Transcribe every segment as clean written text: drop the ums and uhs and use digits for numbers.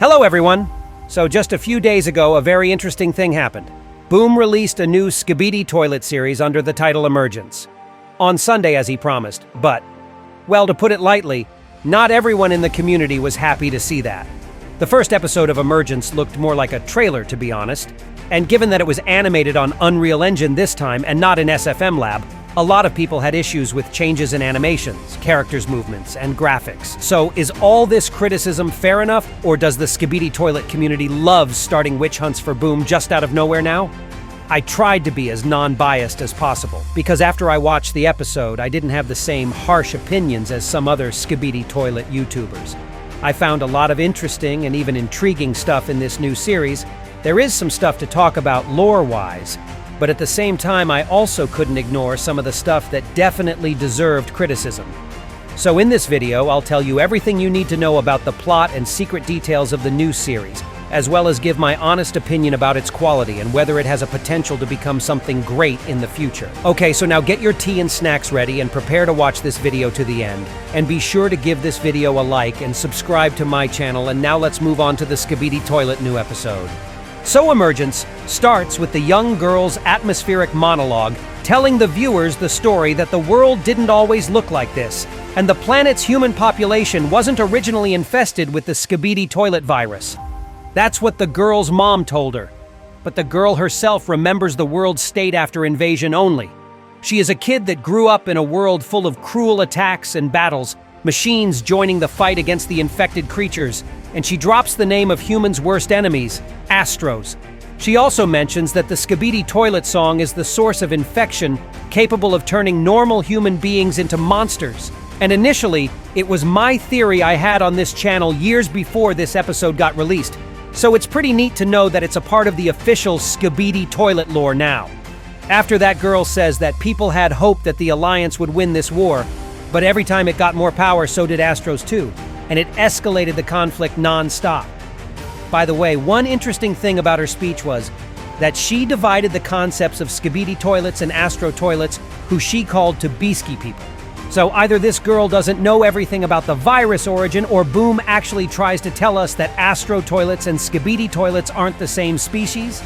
Hello everyone! So just a few days ago, a very interesting thing happened. Boom released a new Skibidi toilet series under the title Emergence. On Sunday as he promised, but, well, to put it lightly, not everyone in the community was happy to see that. The first episode of Emergence looked more like a trailer, to be honest, and given that it was animated on Unreal Engine this time and not in SFM Lab, a lot of people had issues with changes in animations, characters' movements, and graphics. So is all this criticism fair enough, or does the Skibidi toilet community love starting witch hunts for Boom just out of nowhere now? I tried to be as non-biased as possible, because after I watched the episode, I didn't have the same harsh opinions as some other Skibidi toilet YouTubers. I found a lot of interesting and even intriguing stuff in this new series. There is some stuff to talk about lore-wise, but at the same time, I also couldn't ignore some of the stuff that definitely deserved criticism. So in this video, I'll tell you everything you need to know about the plot and secret details of the new series, as well as give my honest opinion about its quality and whether it has a potential to become something great in the future. Okay, so now get your tea and snacks ready and prepare to watch this video to the end. And be sure to give this video a like and subscribe to my channel, and now let's move on to the Skibidi toilet new episode. So Emergence starts with the young girl's atmospheric monologue telling the viewers the story that the world didn't always look like this, and the planet's human population wasn't originally infested with the Skibidi toilet virus. That's what the girl's mom told her, but the girl herself remembers the world's state after invasion only. She is a kid that grew up in a world full of cruel attacks and battles, machines joining the fight against the infected creatures, and she drops the name of humans' worst enemies, Astros. She also mentions that the Skibidi toilet song is the source of infection, capable of turning normal human beings into monsters. And initially, it was my theory I had on this channel years before this episode got released. So it's pretty neat to know that it's a part of the official Skibidi toilet lore now. After that girl says that people had hope that the Alliance would win this war, but every time it got more power, so did Astros too, and it escalated the conflict non-stop. By the way, one interesting thing about her speech was that she divided the concepts of Skibidi toilets and Astro toilets, who she called to Beastie people. So either this girl doesn't know everything about the virus origin, or Boom actually tries to tell us that Astro toilets and Skibidi toilets aren't the same species.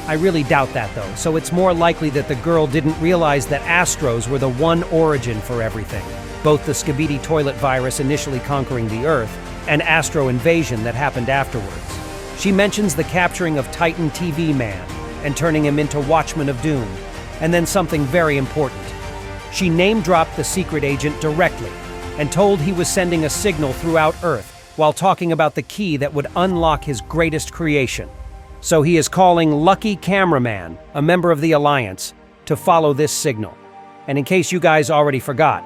I really doubt that though, so it's more likely that the girl didn't realize that Astros were the one origin for everything. Both the Skibidi toilet virus initially conquering the Earth, and Astro invasion that happened afterwards. She mentions the capturing of Titan TV Man, and turning him into Watchman of Doom, and then something very important. She name-dropped the secret agent directly, and told he was sending a signal throughout Earth, while talking about the key that would unlock his greatest creation. So he is calling Lucky Cameraman, a member of the Alliance, to follow this signal. And in case you guys already forgot,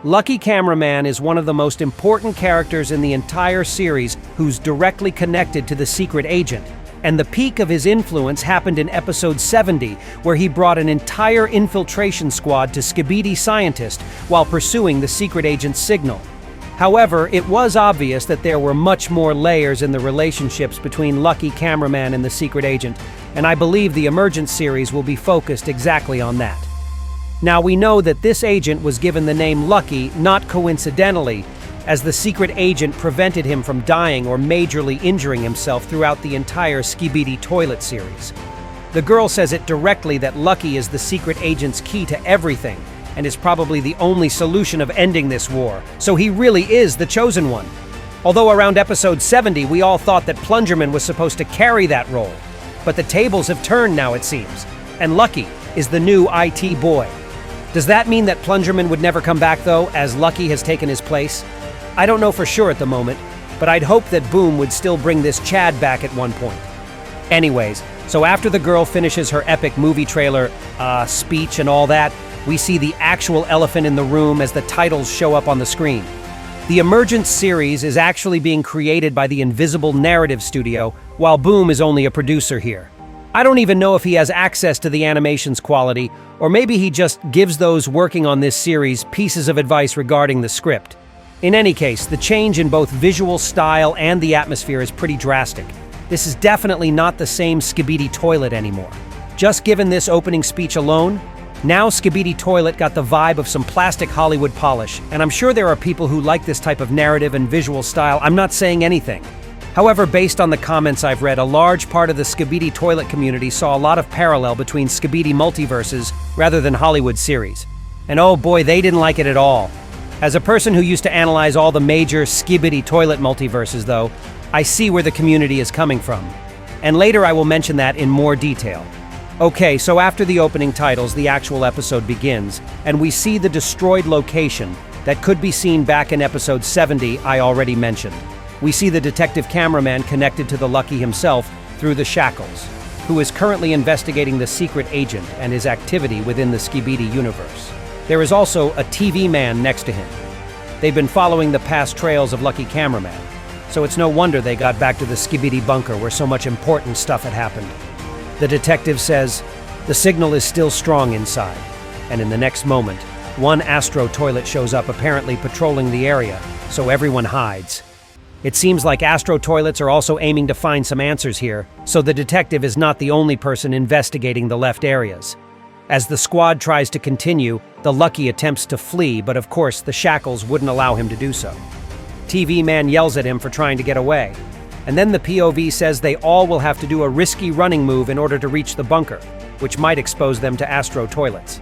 Lucky Cameraman is one of the most important characters in the entire series who's directly connected to the secret agent, and the peak of his influence happened in episode 70, where he brought an entire infiltration squad to Skibidi scientists while pursuing the secret agent's signal. However, it was obvious that there were much more layers in the relationships between Lucky Cameraman and the secret agent, and I believe the Emergence series will be focused exactly on that. Now, we know that this agent was given the name Lucky not coincidentally, as the secret agent prevented him from dying or majorly injuring himself throughout the entire Skibidi toilet series. The girl says it directly that Lucky is the secret agent's key to everything, and is probably the only solution of ending this war, so he really is the chosen one. Although around episode 70 we all thought that Plungerman was supposed to carry that role, but the tables have turned now, it seems, and Lucky is the new IT boy. Does that mean that Plungerman would never come back though, as Lucky has taken his place? I don't know for sure at the moment, but I'd hope that Boom would still bring this Chad back at one point. Anyways, so after the girl finishes her epic movie trailer, speech and all that, we see the actual elephant in the room as the titles show up on the screen. The Emergence series is actually being created by the Invisible Narrative Studio, while Boom is only a producer here. I don't even know if he has access to the animation's quality, or maybe he just gives those working on this series pieces of advice regarding the script. In any case, the change in both visual style and the atmosphere is pretty drastic. This is definitely not the same Skibidi toilet anymore. Just given this opening speech alone, now Skibidi toilet got the vibe of some plastic Hollywood polish, and I'm sure there are people who like this type of narrative and visual style. I'm not saying anything. However, based on the comments I've read, a large part of the Skibidi toilet community saw a lot of parallel between Skibidi multiverses rather than Hollywood series. And oh boy, they didn't like it at all. As a person who used to analyze all the major Skibidi toilet multiverses, though, I see where the community is coming from. And later I will mention that in more detail. Okay, so after the opening titles, the actual episode begins, and we see the destroyed location that could be seen back in episode 70 I already mentioned. We see the detective cameraman connected to the Lucky himself through the shackles, who is currently investigating the secret agent and his activity within the Skibidi universe. There is also a TV man next to him. They've been following the past trails of Lucky Cameraman, so it's no wonder they got back to the Skibidi bunker where so much important stuff had happened. The detective says, the signal is still strong inside, and in the next moment, one ISOTOILET shows up apparently patrolling the area, so everyone hides. It seems like ISOTOILETs are also aiming to find some answers here, so the detective is not the only person investigating the left areas. As the squad tries to continue, the Lucky attempts to flee, but of course the shackles wouldn't allow him to do so. TV man yells at him for trying to get away, and then the POV says they all will have to do a risky running move in order to reach the bunker, which might expose them to ISOTOILETs.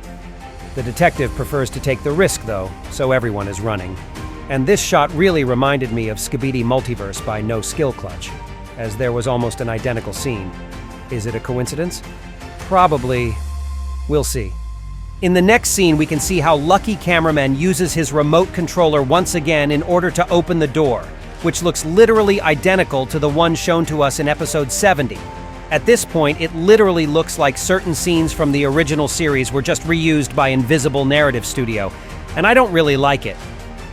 The detective prefers to take the risk though, so everyone is running. And this shot really reminded me of Skibidi Multiverse by No Skill Clutch, as there was almost an identical scene. Is it a coincidence? Probably. We'll see. In the next scene, we can see how Lucky Cameraman uses his remote controller once again in order to open the door, which looks literally identical to the one shown to us in episode 70. At this point, it literally looks like certain scenes from the original series were just reused by Invisible Narrative Studio, and I don't really like it.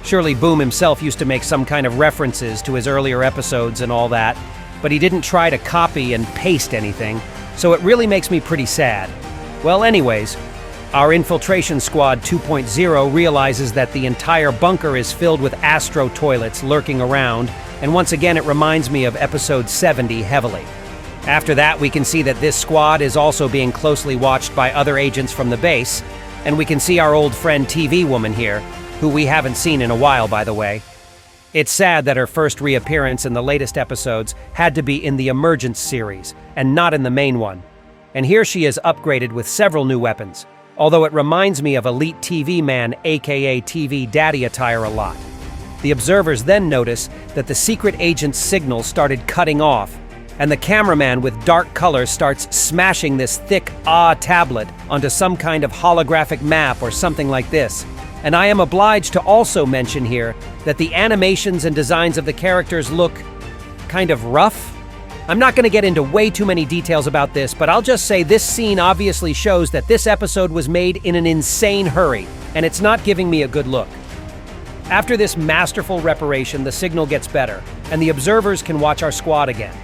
Surely Boom himself used to make some kind of references to his earlier episodes and all that, but he didn't try to copy and paste anything, so it really makes me pretty sad. Well, anyways, our Infiltration Squad 2.0 realizes that the entire bunker is filled with ISOTOILETs lurking around, and once again it reminds me of episode 70 heavily. After that, we can see that this squad is also being closely watched by other agents from the base, and we can see our old friend TV Woman here, who we haven't seen in a while, by the way. It's sad that her first reappearance in the latest episodes had to be in the Emergence series, and not in the main one. And here she is upgraded with several new weapons, although it reminds me of Elite TV Man aka TV Daddy attire a lot. The observers then notice that the secret agent's signal started cutting off, and the cameraman with dark colors starts smashing this thick tablet onto some kind of holographic map or something like this. And I am obliged to also mention here that the animations and designs of the characters look kind of rough. I'm not going to get into way too many details about this, but I'll just say this scene obviously shows that this episode was made in an insane hurry, and it's not giving me a good look. After this masterful reparation, the signal gets better, and the observers can watch our squad again.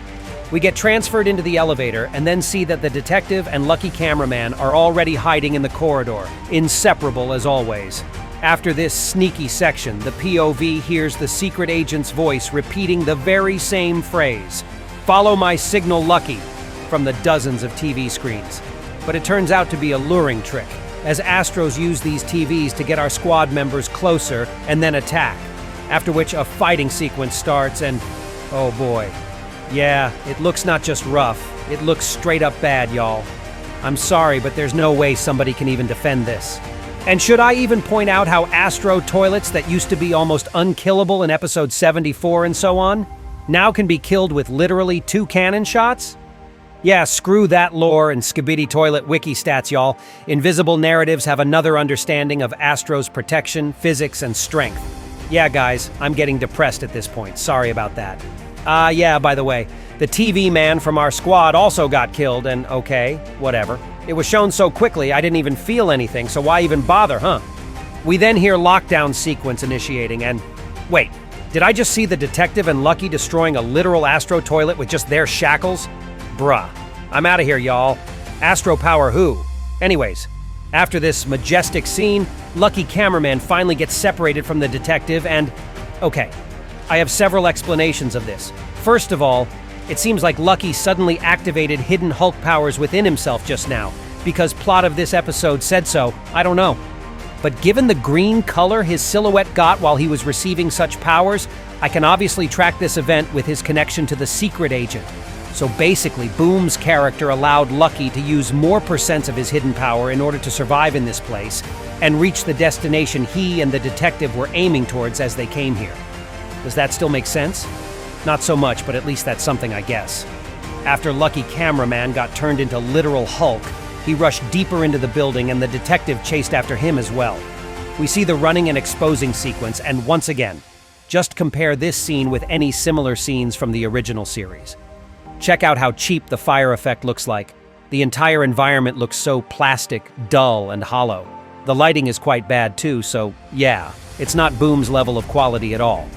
We get transferred into the elevator and then see that the detective and Lucky Cameraman are already hiding in the corridor, inseparable as always. After this sneaky section, the POV hears the secret agent's voice repeating the very same phrase, "Follow my signal, Lucky," from the dozens of TV screens. But it turns out to be a luring trick, as Astros use these TVs to get our squad members closer and then attack, after which a fighting sequence starts and, oh boy. Yeah, it looks not just rough, it looks straight up bad, y'all. I'm sorry, but there's no way somebody can even defend this. And should I even point out how ISOTOILETs that used to be almost unkillable in episode 74 and so on, now can be killed with literally 2 cannon shots? Yeah, screw that lore and Skibidi Toilet wiki stats, y'all. Invisible Narratives have another understanding of Astro's protection, physics, and strength. Yeah, guys, I'm getting depressed at this point. Sorry about that. Yeah, by the way, the TV man from our squad also got killed, and okay, whatever. It was shown so quickly I didn't even feel anything, so why even bother, huh? We then hear lockdown sequence initiating, and wait, did I just see the detective and Lucky destroying a literal ISOTOILET with just their shackles? Bruh. I'm out of here, y'all. Astro power who? Anyways, after this majestic scene, Lucky Cameraman finally gets separated from the detective and... okay, I have several explanations of this. First of all, it seems like Lucky suddenly activated hidden Hulk powers within himself just now, because plot of this episode said so, I don't know. But given the green color his silhouette got while he was receiving such powers, I can obviously track this event with his connection to the secret agent. So basically, Boom's character allowed Lucky to use more percents of his hidden power in order to survive in this place and reach the destination he and the detective were aiming towards as they came here. Does that still make sense? Not so much, but at least that's something, I guess. After Lucky Cameraman got turned into literal Hulk, he rushed deeper into the building and the detective chased after him as well. We see the running and exposing sequence, and once again, just compare this scene with any similar scenes from the original series. Check out how cheap the fire effect looks like. The entire environment looks so plastic, dull, and hollow. The lighting is quite bad too, so yeah, it's not Boom's level of quality at all.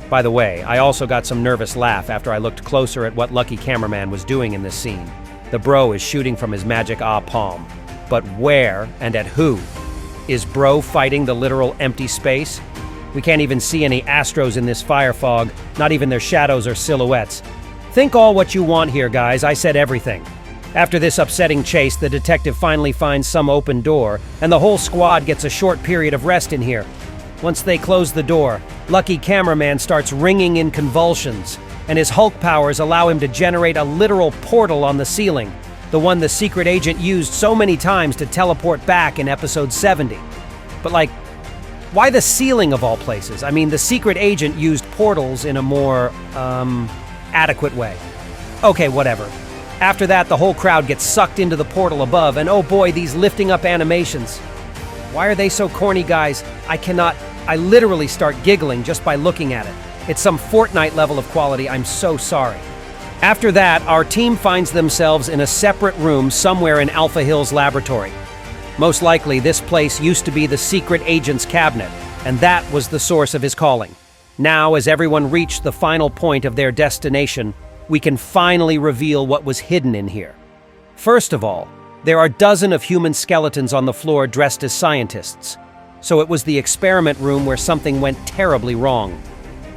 By the way, I also got some nervous laugh after I looked closer at what Lucky Cameraman was doing in this scene. The bro is shooting from his magic palm. But where and at who? Is bro fighting the literal empty space? We can't even see any Astros in this fire fog, not even their shadows or silhouettes. Think all what you want here, guys, I said everything. After this upsetting chase, the detective finally finds some open door, and the whole squad gets a short period of rest in here. Once they close the door, Lucky Cameraman starts wringing in convulsions, and his Hulk powers allow him to generate a literal portal on the ceiling, the one the secret agent used so many times to teleport back in episode 70. But like, why the ceiling of all places? I mean, the secret agent used portals in a more, adequate way. Okay, whatever. After that, the whole crowd gets sucked into the portal above, and oh boy, these lifting up animations. Why are they so corny, guys? I literally start giggling just by looking at it. It's some Fortnite level of quality, I'm so sorry. After that, our team finds themselves in a separate room somewhere in Alpha Hill's laboratory. Most likely, this place used to be the secret agent's cabinet, and that was the source of his calling. Now, as everyone reached the final point of their destination, we can finally reveal what was hidden in here. First of all, there are dozens of human skeletons on the floor dressed as scientists. So it was the experiment room where something went terribly wrong.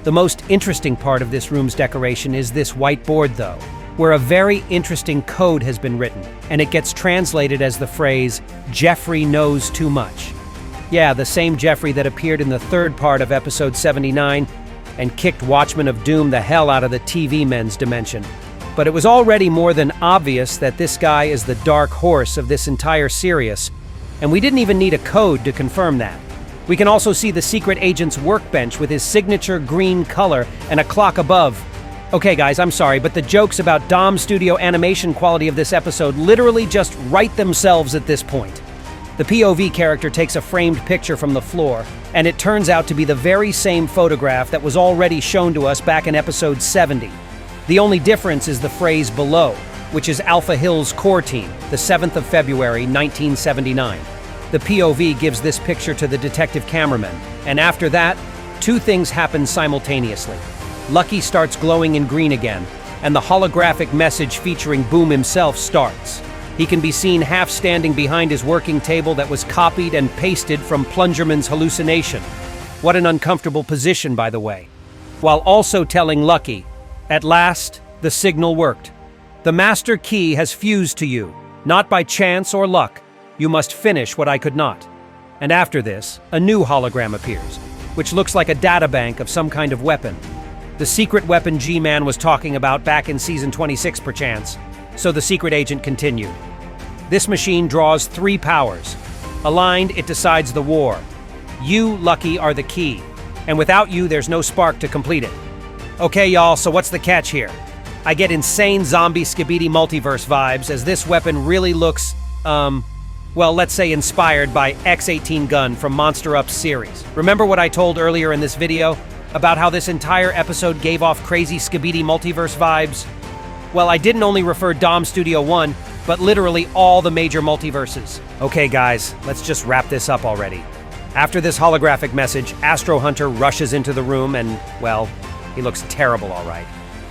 The most interesting part of this room's decoration is this whiteboard, though, where a very interesting code has been written, and it gets translated as the phrase, "Jeffrey knows too much." Yeah, the same Jeffrey that appeared in the third part of episode 79 and kicked Watchmen of Doom the hell out of the TV men's dimension. But it was already more than obvious that this guy is the dark horse of this entire series, and we didn't even need a code to confirm that. We can also see the secret agent's workbench with his signature green color and a clock above. Okay guys, I'm sorry, but the jokes about Dom Studio animation quality of this episode literally just write themselves at this point. The POV character takes a framed picture from the floor, and it turns out to be the very same photograph that was already shown to us back in episode 70. The only difference is the phrase below, which is Alpha Hill's core team, the 7th of February, 1979. The POV gives this picture to the detective cameraman, and after that, two things happen simultaneously. Lucky starts glowing in green again, and the holographic message featuring Boom himself starts. He can be seen half standing behind his working table that was copied and pasted from Plungerman's hallucination. What an uncomfortable position, by the way. While also telling Lucky, "At last, the signal worked. The master key has fused to you, not by chance or luck. You must finish what I could not." And after this, a new hologram appears, which looks like a databank of some kind of weapon. The secret weapon G-Man was talking about back in season 26, perchance. So the secret agent continued. This machine draws 3 powers. Aligned, it decides the war. You, Lucky, are the key. And without you, there's no spark to complete it. Okay, y'all, so what's the catch here? I get insane zombie Skibidi multiverse vibes, as this weapon really looks, well, let's say inspired by X-18 gun from Monster Up's series. Remember what I told earlier in this video about how this entire episode gave off crazy Skibidi multiverse vibes? Well, I didn't only refer Dom Studio 1, but literally all the major multiverses. Okay guys, let's just wrap this up already. After this holographic message, Astro Hunter rushes into the room and, well, he looks terrible all right.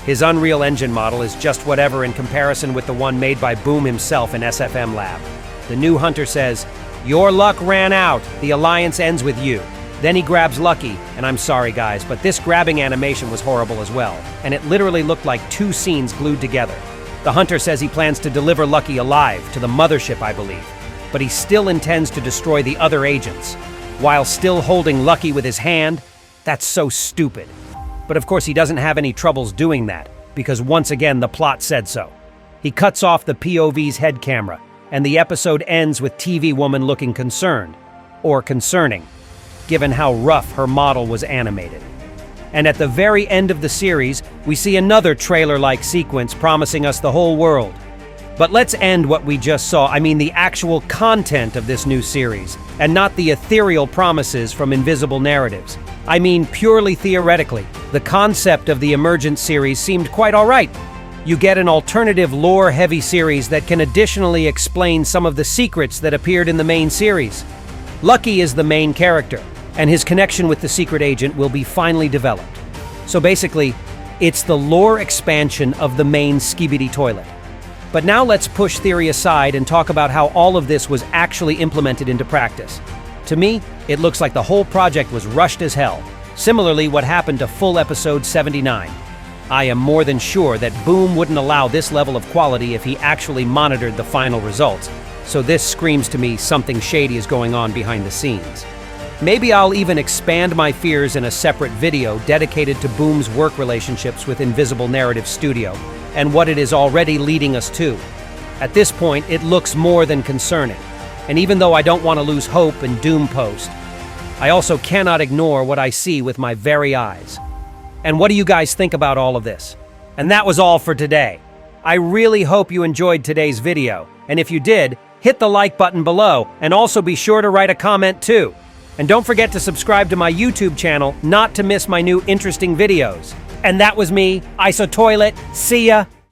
His Unreal Engine model is just whatever in comparison with the one made by Boom himself in SFM Lab. The new Hunter says, "Your luck ran out, the alliance ends with you." Then he grabs Lucky, and I'm sorry guys, but this grabbing animation was horrible as well, and it literally looked like 2 scenes glued together. The Hunter says he plans to deliver Lucky alive to the mothership, I believe, but he still intends to destroy the other agents, while still holding Lucky with his hand. That's so stupid. But of course he doesn't have any troubles doing that, because once again the plot said so. He cuts off the POV's head camera, and the episode ends with TV woman looking concerned, or concerning, given how rough her model was animated. And at the very end of the series, we see another trailer-like sequence promising us the whole world. But let's end what we just saw, I mean the actual content of this new series, and not the ethereal promises from invisible narratives. I mean purely theoretically, the concept of the Emergence series seemed quite alright. You get an alternative lore-heavy series that can additionally explain some of the secrets that appeared in the main series. Lucky is the main character, and his connection with the secret agent will be finally developed. So basically, it's the lore expansion of the main Skibidi toilet. But now let's push theory aside and talk about how all of this was actually implemented into practice. To me, it looks like the whole project was rushed as hell. Similarly, what happened to full episode 79. I am more than sure that Boom wouldn't allow this level of quality if he actually monitored the final results. So this screams to me something shady is going on behind the scenes. Maybe I'll even expand my fears in a separate video dedicated to Boom's work relationships with Invisible Narrative Studio and what it is already leading us to. At this point, it looks more than concerning. And even though I don't want to lose hope and doom post, I also cannot ignore what I see with my very eyes. And what do you guys think about all of this? And that was all for today. I really hope you enjoyed today's video. And if you did, hit the like button below and also be sure to write a comment too. And don't forget to subscribe to my YouTube channel not to miss my new interesting videos. And that was me, ISOTOILET. See ya!